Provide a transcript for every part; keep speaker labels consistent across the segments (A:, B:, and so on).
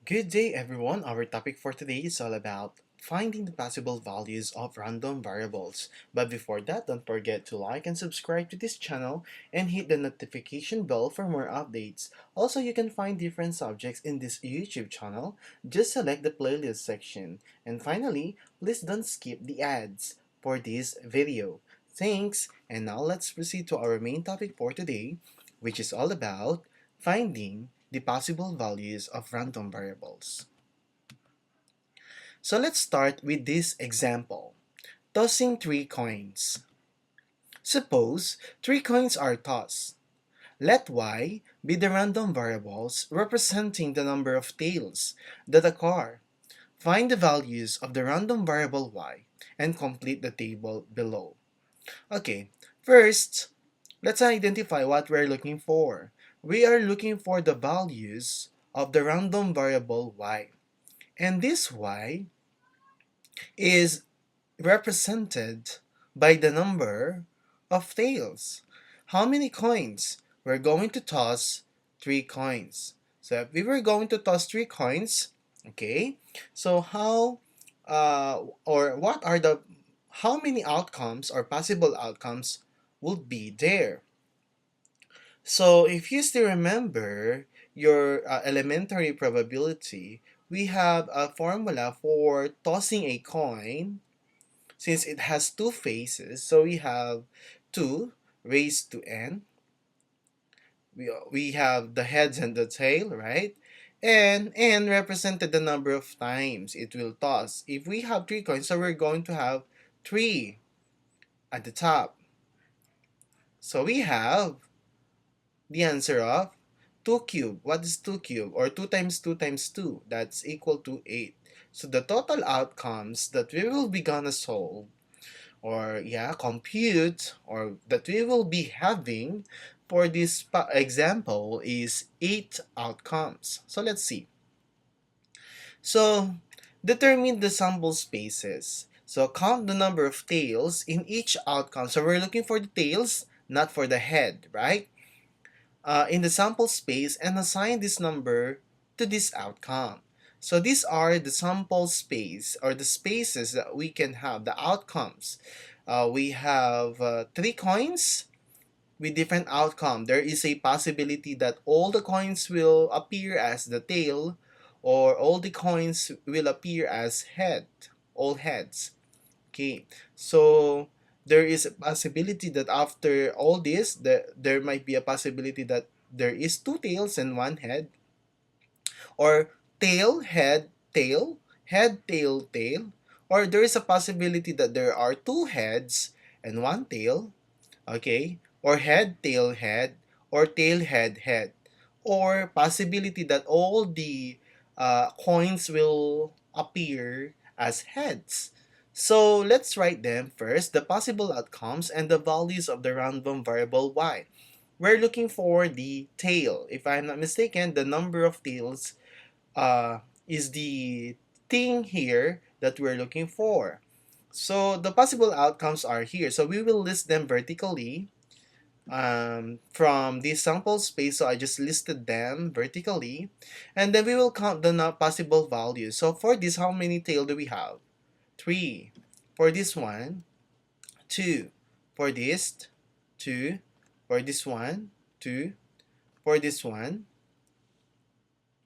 A: Good day everyone. Our topic for today is all about finding the possible values of random variables. But before that, don't forget to like and subscribe to this channel and hit the notification bell for more updates. Also, you can find different subjects in this YouTube channel. Just select the playlist section. And finally, please don't skip the ads for this video. Thanks, and now let's proceed to our main topic for today, which is all about finding the possible values of random variables. So let's start with this example. Tossing three coins. Suppose three coins are tossed. Let y be the random variables representing the number of tails that occur. Find the values of the random variable y and complete the table below. Okay, first, let's identify what we're looking for. We are looking for the values of the random variable y. And this y is represented by the number of tails. How many coins? We're going to toss three coins. So if we were going to toss three coins, okay, so what are the how many outcomes or possible outcomes would be there? So if you still remember your elementary probability, we have a formula for tossing a coin since it has two faces. So we have 2 raised to n. We have the heads and the tail, right? And n represented the number of times it will toss. If we have three coins, so we're going to have 3 at the top. So we have the answer of 2 cubed. What is 2 cubed? Or 2 times 2 times 2. That's equal to 8. So the total outcomes that we will be gonna solve or compute or that we will be having for this example is 8 outcomes. So let's see. So determine the sample spaces. So count the number of tails in each outcome. So we're looking for the tails, not for the head, right? In the sample space and assign this number to this outcome. So these are the sample space or the spaces that we can have, the outcomes. We have 3 coins with different outcome. There is a possibility that all the coins will appear as the tail or all the coins will appear as head, all heads. Okay, so there is a possibility that after all this, there might be a possibility that there is two tails and one head, or tail, head, tail, head, tail, tail, or there is a possibility that there are two heads and one tail, okay, or head, tail, head, or tail, head, head, or possibility that all the coins will appear as heads. So let's write them first, the possible outcomes and the values of the random variable y. We're looking for the tail. If I'm not mistaken, the number of tails is the thing here that we're looking for. So the possible outcomes are here. So we will list them vertically from this sample space. So I just listed them vertically. And then we will count the possible values. So for this, how many tail do we have? 3. For this one, 2. For this, 2. For this one, 2. For this one,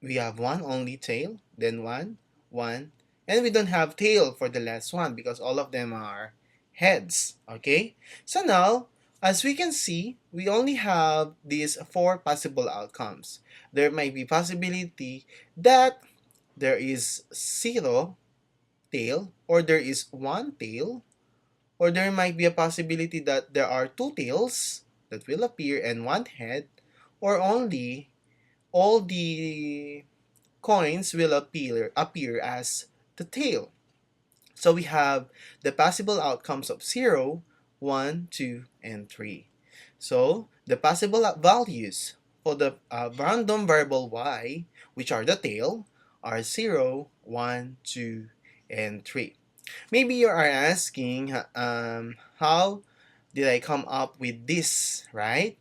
A: we have one only tail, then one, one, and we don't have tail for the last one because all of them are heads, okay? So now, as we can see, we only have these 4 possible outcomes. There might be possibility that there is 0 tail, or there is 1 tail, or there might be a possibility that there are 2 tails that will appear and 1 head, or only all the coins will appear as the tail. So we have the possible outcomes of 0, 1, 2, and 3. So the possible values for the random variable y, which are the tail, are 0, 1, 2, and 3. Maybe you are asking, how did I come up with this, right?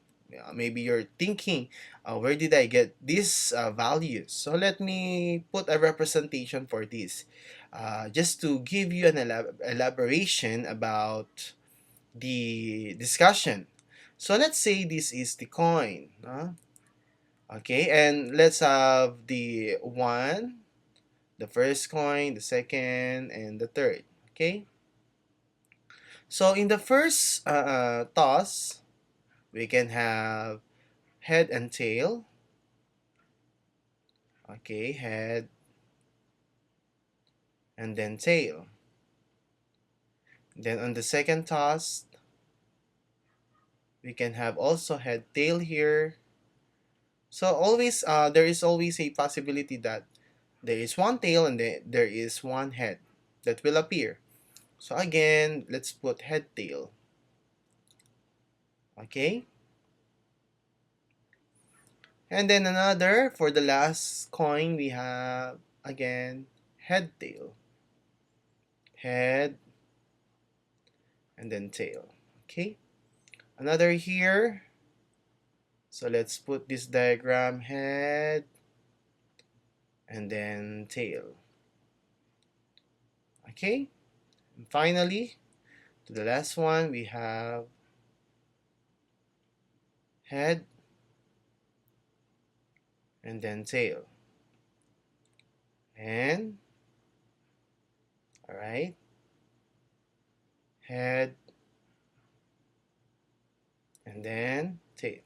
A: Maybe you're thinking, where did I get these values? So let me put a representation for this, just to give you an elaboration about the discussion. So let's say this is the coin. Okay, and let's have the one, the first coin, the second, and the third. Okay, so in the first toss, we can have head and tail. Okay, head and then tail. Then on the second toss, we can have also head tail here. So always, there is always a possibility that there is one tail and there is one head that will appear. So again, let's put head tail. Okay, and then another for the last coin, we have again head tail, head and then tail. Okay, another here. So let's put this diagram, head and then tail. Okay, and finally, to the last one, we have head and then tail. And, all right, head and then tail.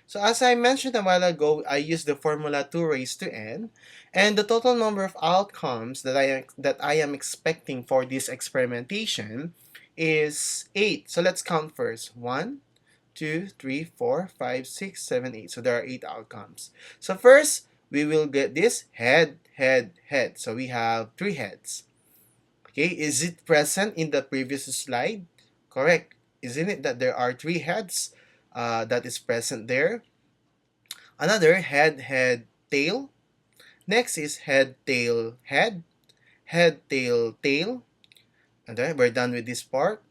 A: So as I mentioned a while ago, I used the formula 2 raised to n, and the total number of outcomes that I am expecting for this experimentation is 8. So let's count first. 1, 2, 3, 4, 5, 6, 7, 8. So there are 8 outcomes. So first, we will get this head, head, head. So we have 3 heads. Okay, is it present in the previous slide? Correct. Isn't it that there are 3 heads that is present there? Another head, head, tail. Next is head, tail, head, tail, tail. And then we're done with this part.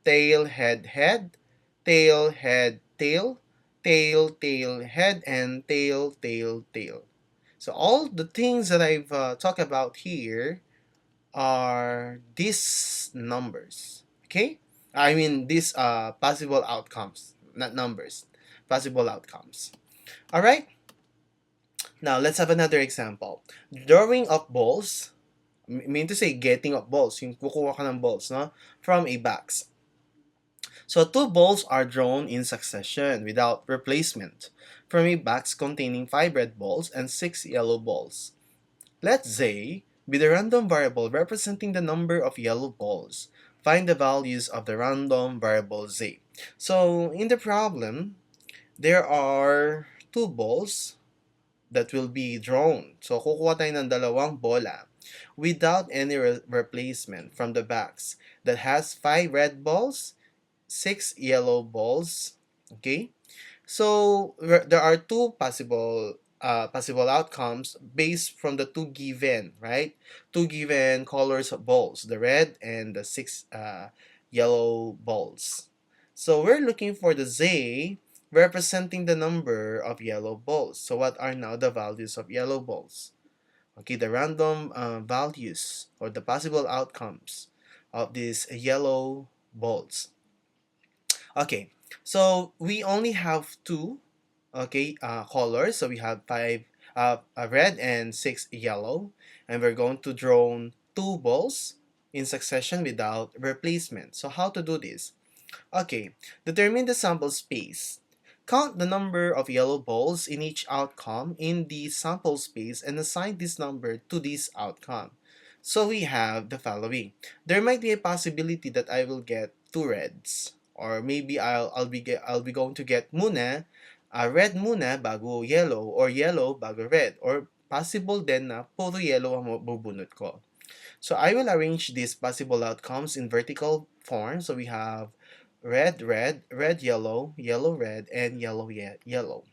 A: Tail, head, head, tail, head, tail, tail, tail, head, and tail, tail, tail. So all the things that I've talked about here are these numbers. Okay? I mean these possible outcomes, not numbers. Possible outcomes. All right? Now, let's have another example. Drawing of balls, mean to say getting of balls, yung kukuha ka ng balls, no? From a box. So, 2 balls are drawn in succession without replacement from a box containing 5 red balls and 6 yellow balls. Let's say, with a random variable representing the number of yellow balls, find the values of the random variable z. So, in the problem, there are 2 balls that will be drawn. So, kukuha tayo ng dalawang bola without any replacement from the box that has 5 red balls, 6 yellow balls. Okay? So, there are two possible outcomes based from the two given, right? Two given colors of balls, the red and the 6 yellow balls. So we're looking for the Z representing the number of yellow balls. So what are now the values of yellow balls? Okay, the random values or the possible outcomes of these yellow balls. Okay, so we only have two, okay, colors. So we have 5 red and 6 yellow, and we're going to draw 2 balls in succession without replacement. So how to do this? Okay, determine the sample space. Count the number of yellow balls in each outcome in the sample space and assign this number to this outcome. So we have the following. There might be a possibility that I will get 2 reds, or maybe I'll be going to get muna red muna bago yellow, or yellow bago red, or possible din na puro yellow ang bubunot ko. So I will arrange these possible outcomes in vertical form. So we have red, red, red, yellow, yellow, red, and yellow, yellow.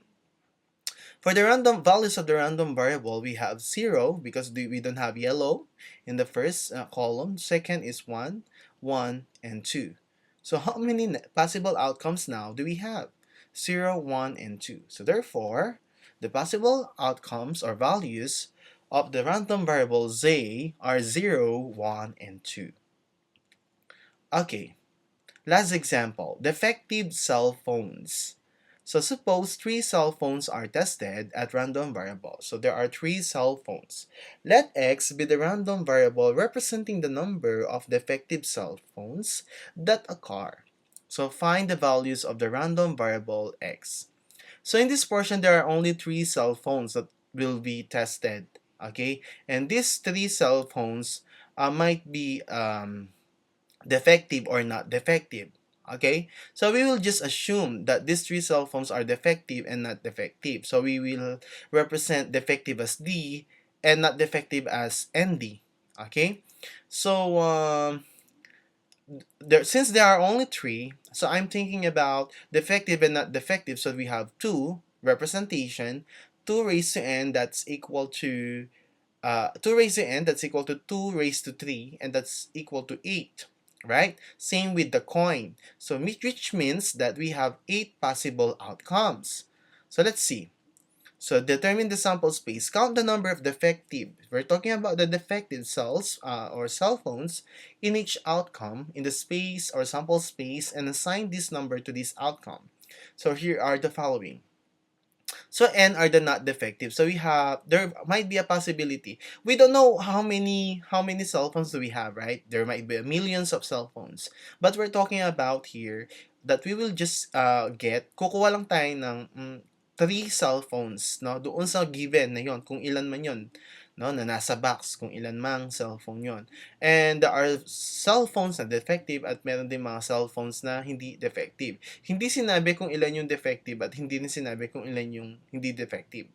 A: For the random values of the random variable, we have 0 because we don't have yellow in the first column. Second is 1, 1, and 2. So how many possible outcomes now do we have? 0, 1, and 2. So therefore, the possible outcomes or values of the random variable z are 0, 1, and 2. Okay, last example, defective cell phones. So suppose three cell phones are tested at random variables. So there are three cell phones. Let x be the random variable representing the number of defective cell phones that occur. So find the values of the random variable x. So in this portion, there are only three cell phones that will be tested. Okay, and these three cell phones might be defective or not defective. Okay, so we will just assume that these three cell phones are defective and not defective. So we will represent defective as D and not defective as ND. Okay, so since there are only three, so I'm thinking about defective and not defective. So we have two representation, 2 raised to n that's equal to 2 raised to n that's equal to 2 raised to 3, and that's equal to 8, right? Same with the coin. So which means that we have 8 possible outcomes. So let's see. So determine the sample space. Count the number of defective. We're talking about the defective cells or cell phones in each outcome in the space or sample space, and assign this number to this outcome. So here are the following. So n are the not defective. So we have, there might be a possibility. We don't know how many cell phones do we have, right? There might be millions of cell phones. But we're talking about here that we will just kukuha lang tayo ng three cell phones, no? Doon sa given na yon, kung ilan man yon, no, na nasa box, kung ilan mang cellphone yon. And there are cell phones na defective at meron din mga cell phones na hindi defective. Hindi sinabi kung ilan yung defective at hindi din sinabi kung ilan yung hindi defective.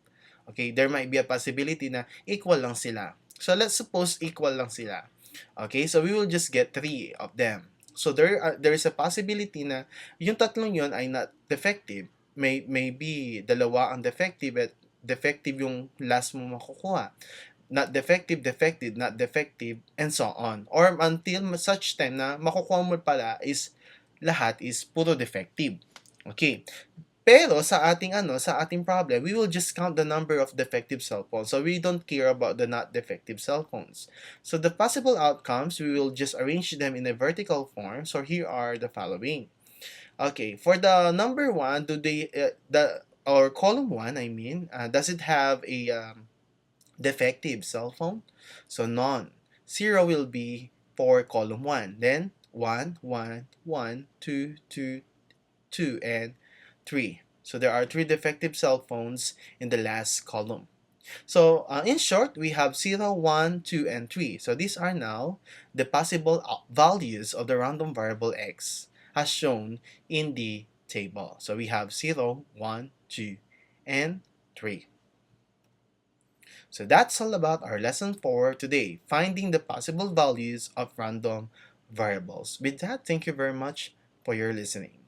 A: Okay, there might be a possibility na equal lang sila. So let's suppose equal lang sila. Okay, so we will just get 3 of them. So there is a possibility na yung tatlong yon ay not defective. Maybe dalawa ang defective at defective yung last mo makukuha. Not defective, defective, not defective, and so on. Or until such time na makukuha mo pala is lahat is puro defective. Okay. Pero sa ating problem, we will just count the number of defective cell phones. So we don't care about the not defective cell phones. So the possible outcomes, we will just arrange them in a vertical form. So here are the following. Okay, for the number 1, or column 1, I mean, does it have a defective cell phone? So none. 0 will be for column 1. Then 1, 1, 1, 2, 2, 2, and 3. So there are 3 defective cell phones in the last column. So in short, we have 0, 1, 2, and 3. So these are now the possible values of the random variable x as shown in the table. So we have 0, 1, 2, and 3. So that's all about our lesson for today, finding the possible values of random variables. With that, thank you very much for your listening.